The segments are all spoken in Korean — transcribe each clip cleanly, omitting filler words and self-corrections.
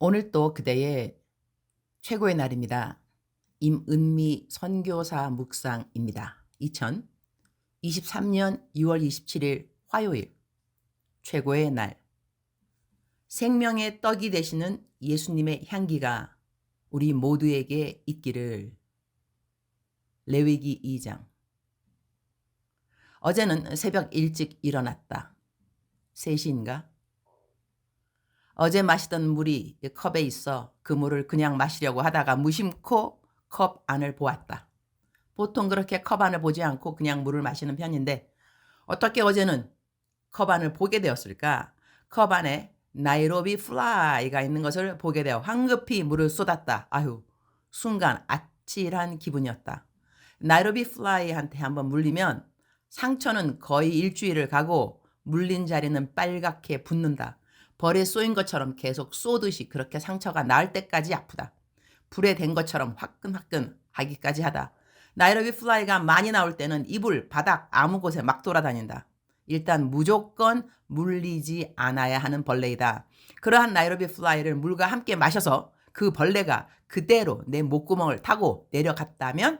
오늘 또 그대의 최고의 날입니다. 임은미 선교사 묵상입니다. 2023년 6월 27일 화요일 최고의 날. 생명의 떡이 되시는 예수님의 향기가 우리 모두에게 있기를. 레위기 2장. 어제는 새벽 일찍 일어났다. 3시인가? 어제 마시던 물이 컵에 있어 그 물을 그냥 마시려고 하다가 무심코 컵 안을 보았다. 보통 그렇게 컵 안을 보지 않고 그냥 물을 마시는 편인데 어떻게 어제는 컵 안을 보게 되었을까? 컵 안에 나이로비 플라이가 있는 것을 보게 되어 황급히 물을 쏟았다. 아유, 순간 아찔한 기분이었다. 나이로비 플라이한테 한번 물리면 상처는 거의 일주일을 가고 물린 자리는 빨갛게 붓는다. 벌에 쏘인 것처럼 계속 쏘듯이 그렇게 상처가 나을 때까지 아프다. 불에 댄 것처럼 화끈화끈 하기까지 하다. 나이로비 플라이가 많이 나올 때는 이불, 바닥 아무 곳에 막 돌아다닌다. 일단 무조건 물리지 않아야 하는 벌레이다. 그러한 나이로비 플라이를 물과 함께 마셔서 그 벌레가 그대로 내 목구멍을 타고 내려갔다면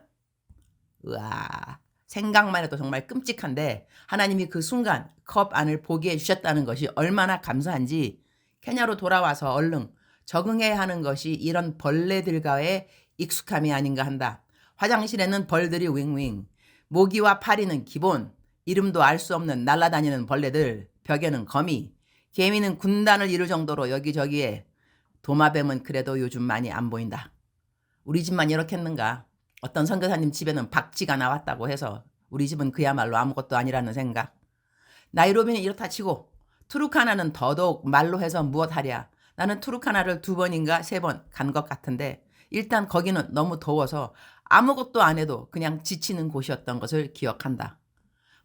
으아, 생각만 해도 정말 끔찍한데 하나님이 그 순간 컵 안을 보게 해주셨다는 것이 얼마나 감사한지 케냐로 돌아와서 얼른 적응해야 하는 것이 이런 벌레들과의 익숙함이 아닌가 한다. 화장실에는 벌들이 윙윙, 모기와 파리는 기본, 이름도 알 수 없는 날아다니는 벌레들, 벽에는 거미, 개미는 군단을 이룰 정도로 여기저기에, 도마뱀은 그래도 요즘 많이 안 보인다. 우리 집만 이렇겠는가? 어떤 선교사님 집에는 박쥐가 나왔다고 해서 우리 집은 그야말로 아무것도 아니라는 생각. 나이로비는 이렇다 치고 투르카나는 더더욱 말로 해서 무엇하랴. 나는 투르카나를 2번인가 3번 간 것 같은데 일단 거기는 너무 더워서 아무것도 안 해도 그냥 지치는 곳이었던 것을 기억한다.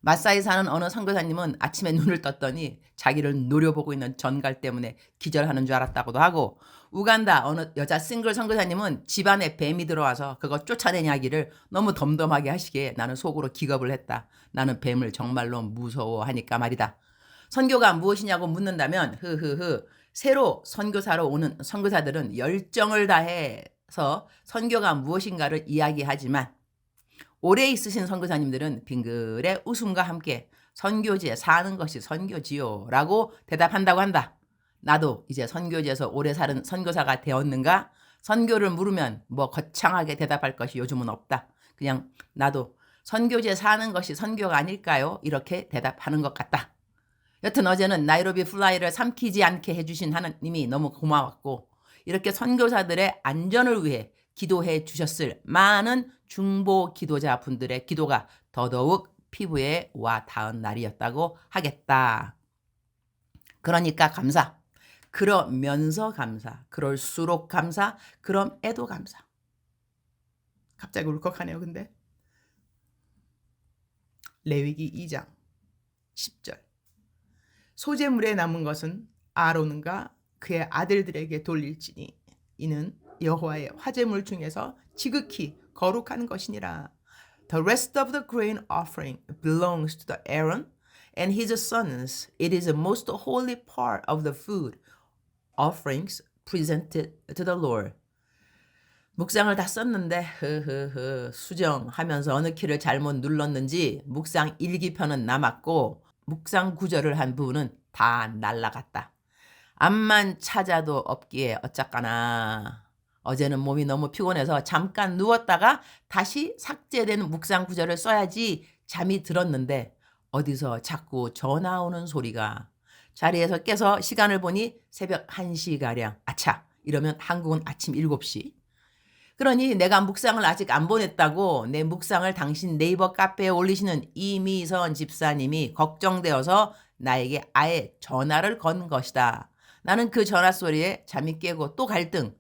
마사이 사는 어느 선교사님은 아침에 눈을 떴더니 자기를 노려보고 있는 전갈 때문에 기절하는 줄 알았다고도 하고, 우간다 어느 여자 싱글 선교사님은 집안에 뱀이 들어와서 그거 쫓아내냐기를 너무 덤덤하게 하시기에 나는 속으로 기겁을 했다. 나는 뱀을 정말로 무서워하니까 말이다. 선교가 무엇이냐고 묻는다면 새로 선교사로 오는 선교사들은 열정을 다해서 선교가 무엇인가를 이야기하지만 오래 있으신 선교사님들은 빙글의 웃음과 함께 선교지에 사는 것이 선교지요 라고 대답한다고 한다. 나도 이제 선교지에서 오래 사는 선교사가 되었는가? 선교를 물으면 뭐 거창하게 대답할 것이 요즘은 없다. 그냥 나도 선교지에 사는 것이 선교가 아닐까요? 이렇게 대답하는 것 같다. 여튼 어제는 나이로비 플라이를 삼키지 않게 해주신 하나님이 너무 고마웠고, 이렇게 선교사들의 안전을 위해 기도해 주셨을 많은 중보 기도자 분들의 기도가 더더욱 피부에 와 닿은 날이었다고 하겠다. 그러니까 감사. 그러면서 감사. 그럴수록 감사. 그럼에도 감사. 갑자기 울컥하네요, 근데. 레위기 2장 10절. 소재물에 남은 것은 아론과 그의 아들들에게 돌릴지니 이는 여호와의 화제물 중에서 지극히 거룩한 것이니라. The rest of the grain offering belongs to the Aaron and his sons. It is the most holy part of the food offerings presented to the Lord. 묵상을 다 썼는데 수정하면서 어느 키를 잘못 눌렀는지 묵상 일기편은 남았고 묵상 구절을 한 부분은 다 날라갔다. 암만 찾아도 없기에 어쩌까나. 어제는 몸이 너무 피곤해서 잠깐 누웠다가 다시 삭제된 묵상 구절을 써야지 잠이 들었는데 어디서 자꾸 전화 오는 소리가. 자리에서 깨서 시간을 보니 새벽 1시가량. 아차, 이러면 한국은 아침 7시. 그러니 내가 묵상을 아직 안 보냈다고 내 묵상을 당신 네이버 카페에 올리시는 이미선 집사님이 걱정되어서 나에게 아예 전화를 건 것이다. 나는 그 전화 소리에 잠이 깨고 또 갈등.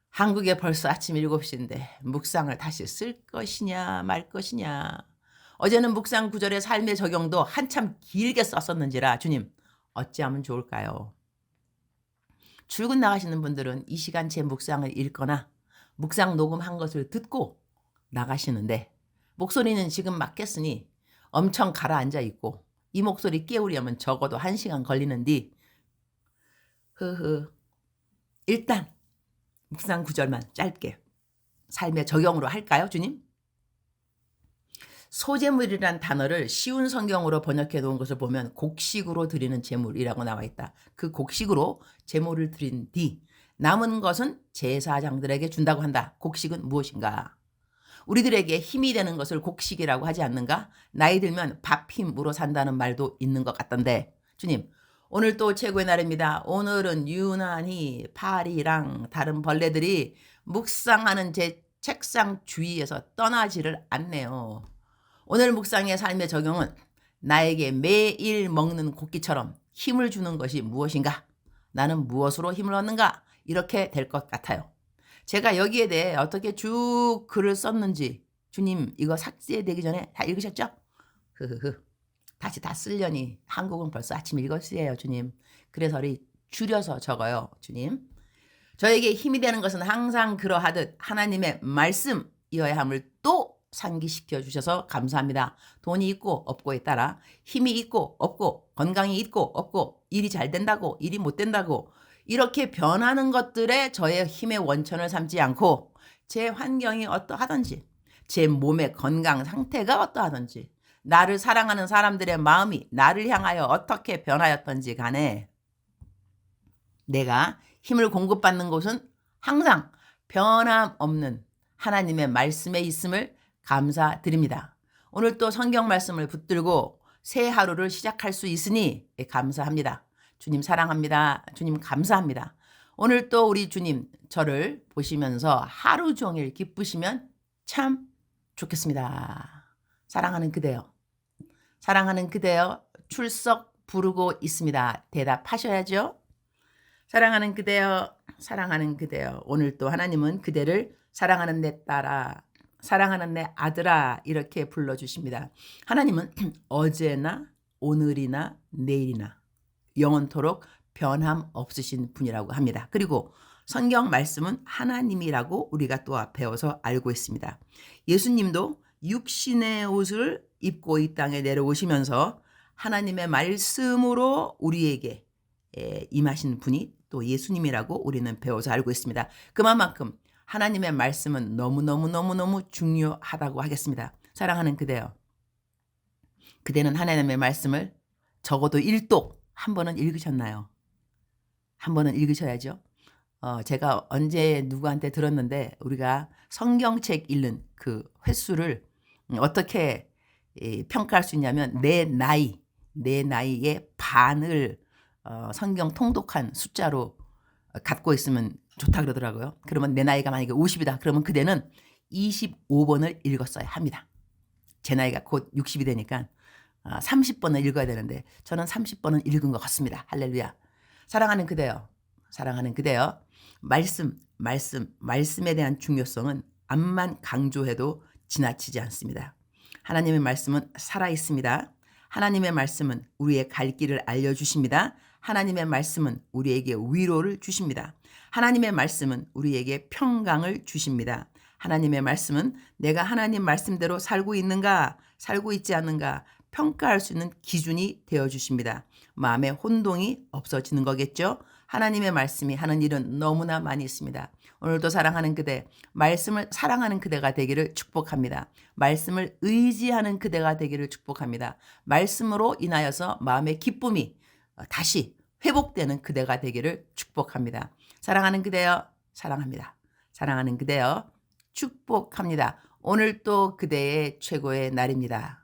한국에 벌써 아침 7시인데 묵상을 다시 쓸 것이냐 말 것이냐. 어제는 묵상 구절의 삶의 적용도 한참 길게 썼었는지라 주님 어찌하면 좋을까요? 출근 나가시는 분들은 이 시간 제 묵상을 읽거나 묵상 녹음한 것을 듣고 나가시는데 목소리는 지금 맞겠으니 엄청 가라앉아 있고 이 목소리 깨우려면 적어도 1시간 걸리는디 일단 묵상 구절만 짧게 삶의 적용으로 할까요, 주님? 소제물이란 단어를 쉬운 성경으로 번역해 놓은 것을 보면 곡식으로 드리는 제물이라고 나와 있다. 그 곡식으로 제물을 드린 뒤 남은 것은 제사장들에게 준다고 한다. 곡식은 무엇인가? 우리들에게 힘이 되는 것을 곡식이라고 하지 않는가? 나이 들면 밥 힘으로 산다는 말도 있는 것 같던데. 주님, 오늘 또 최고의 날입니다. 오늘은 유난히 파리랑 다른 벌레들이 묵상하는 제 책상 주위에서 떠나지를 않네요. 오늘 묵상의 삶의 적용은 나에게 매일 먹는 곡기처럼 힘을 주는 것이 무엇인가? 나는 무엇으로 힘을 얻는가? 이렇게 될 것 같아요. 제가 여기에 대해 어떻게 쭉 글을 썼는지 주님 이거 삭제되기 전에 다 읽으셨죠? 흐흐흐. 다시 다 쓰려니 한국은 벌써 아침 7시예요, 주님. 그래서 줄여서 적어요, 주님. 저에게 힘이 되는 것은 항상 그러하듯 하나님의 말씀이어야 함을 또 상기시켜 주셔서 감사합니다. 돈이 있고 없고에 따라 힘이 있고 없고 건강이 있고 없고 일이 잘 된다고 일이 못 된다고 이렇게 변하는 것들에 저의 힘의 원천을 삼지 않고 제 환경이 어떠하든지 제 몸의 건강 상태가 어떠하든지 나를 사랑하는 사람들의 마음이 나를 향하여 어떻게 변하였던지 간에 내가 힘을 공급받는 곳은 항상 변함없는 하나님의 말씀에 있음을 감사드립니다. 오늘 또 성경 말씀을 붙들고 새 하루를 시작할 수 있으니 감사합니다. 주님 사랑합니다. 주님 감사합니다. 오늘 또 우리 주님 저를 보시면서 하루 종일 기쁘시면 참 좋겠습니다. 사랑하는 그대여. 사랑하는 그대여 출석 부르고 있습니다. 대답하셔야죠. 사랑하는 그대여, 사랑하는 그대여. 오늘 또 하나님은 그대를 사랑하는 내 딸아, 사랑하는 내 아들아 이렇게 불러주십니다. 하나님은 어제나 오늘이나 내일이나 영원토록 변함없으신 분이라고 합니다. 그리고 성경 말씀은 하나님이라고 우리가 또 배워서 알고 있습니다. 예수님도 육신의 옷을 입고 이 땅에 내려오시면서 하나님의 말씀으로 우리에게 임하신 분이 또 예수님이라고 우리는 배워서 알고 있습니다. 그만큼 하나님의 말씀은 너무너무너무너무 중요하다고 하겠습니다. 사랑하는 그대여. 그대는 하나님의 말씀을 적어도 1독 한 번은 읽으셨나요? 한 번은 읽으셔야죠. 제가 언제 누구한테 들었는데 우리가 성경책 읽는 그 횟수를 어떻게 평가할 수 있냐면 내 나이의 반을 성경 통독한 숫자로 갖고 있으면 좋다 그러더라고요. 그러면 내 나이가 만약에 50이다. 그러면 그대는 25번을 읽었어야 합니다. 제 나이가 곧 60이 되니까 30번을 읽어야 되는데 저는 30번은 읽은 것 같습니다. 할렐루야. 사랑하는 그대여. 사랑하는 그대여. 말씀에 대한 중요성은 암만 강조해도 지나치지 않습니다. 하나님의 말씀은 살아있습니다. 하나님의 말씀은 우리의 갈 길을 알려주십니다. 하나님의 말씀은 우리에게 위로를 주십니다. 하나님의 말씀은 우리에게 평강을 주십니다. 하나님의 말씀은 내가 하나님 말씀대로 살고 있는가, 살고 있지 않는가 평가할 수 있는 기준이 되어주십니다. 마음의 혼동이 없어지는 거겠죠. 하나님의 말씀이 하는 일은 너무나 많이 있습니다. 오늘도 사랑하는 그대, 말씀을 사랑하는 그대가 되기를 축복합니다. 말씀을 의지하는 그대가 되기를 축복합니다. 말씀으로 인하여서 마음의 기쁨이 다시 회복되는 그대가 되기를 축복합니다. 사랑하는 그대여, 사랑합니다. 사랑하는 그대여, 축복합니다. 오늘 또 그대의 최고의 날입니다.